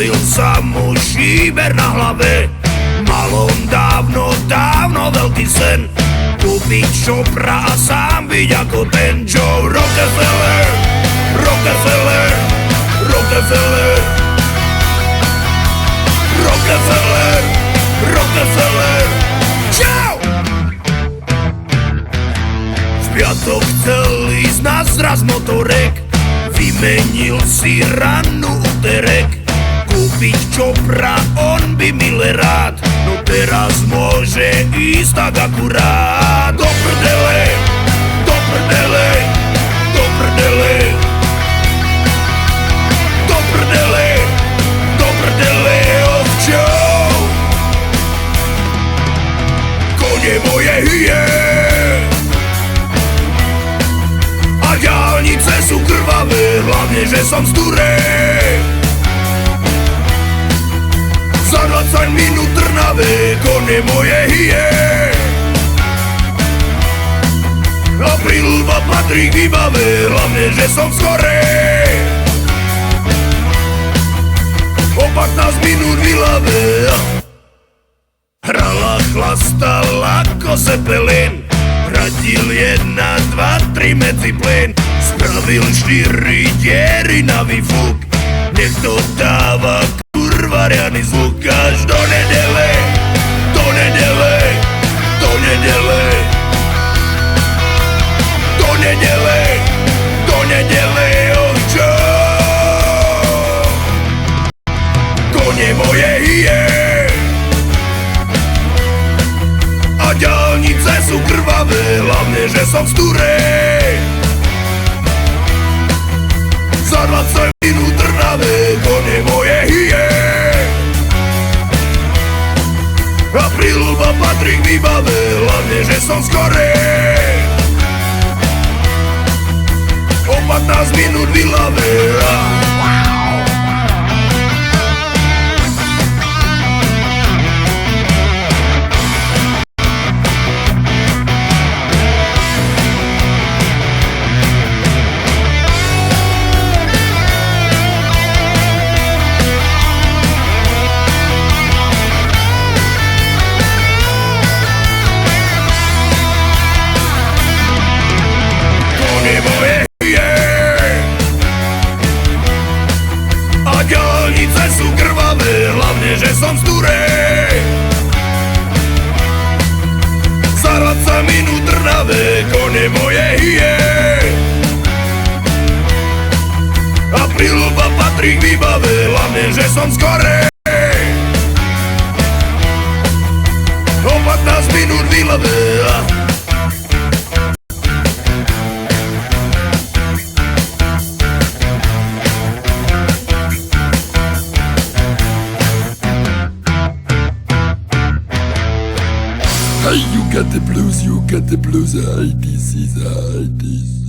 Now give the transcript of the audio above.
Spravil sa mu šíber na hlave, mal on dávno, dávno veľký sen, kúpiť čopra a sám byť ako ten Joe Rockefeller, Rockefeller, Rockefeller, Rockefeller, Rockefeller. Čau! V piatok chcel ísť na zraz motorek, vymenil si ranú úterek, kúpiť čopra on by mile rád, no teraz môže ísť tak akurát. Do prdele, do prdele, do prdele, do prdele, do prdele, ovčou. Kone moje hyje a diaľnice sú krvavé, hlavne že som z Turej. Za 20 minút Trnave, kone moje hyje. A Prilba patrí k výbave, hlavne že som skorej. O 15 minút v Ilave hrala, chlastal ako Zeppelin, radil 1, 2, 3 medzi plyn, spravil 4 diery na výfuk, nech to dáva variany zvuk až do nedele, do nedele, do nedele, do nedele, do nedele, ovčo. Kone moje hyje a diaľnice sú krvavé, hlavne že som z Turej. Za 20 minút Trnave, kone moje hyje. A Prilba patrí k výbave, hlavne že som skorej. O 15 minút v Ilave. Diaľnice sú krvavé, hlavne že som z Turej. Za 20 minút Trnave, kone moje hyje. A Prilba patrí k výbave, hlavne že som skorej. O 15 minút v Ilave. Hey, you got the blues, the 80s, the 80s.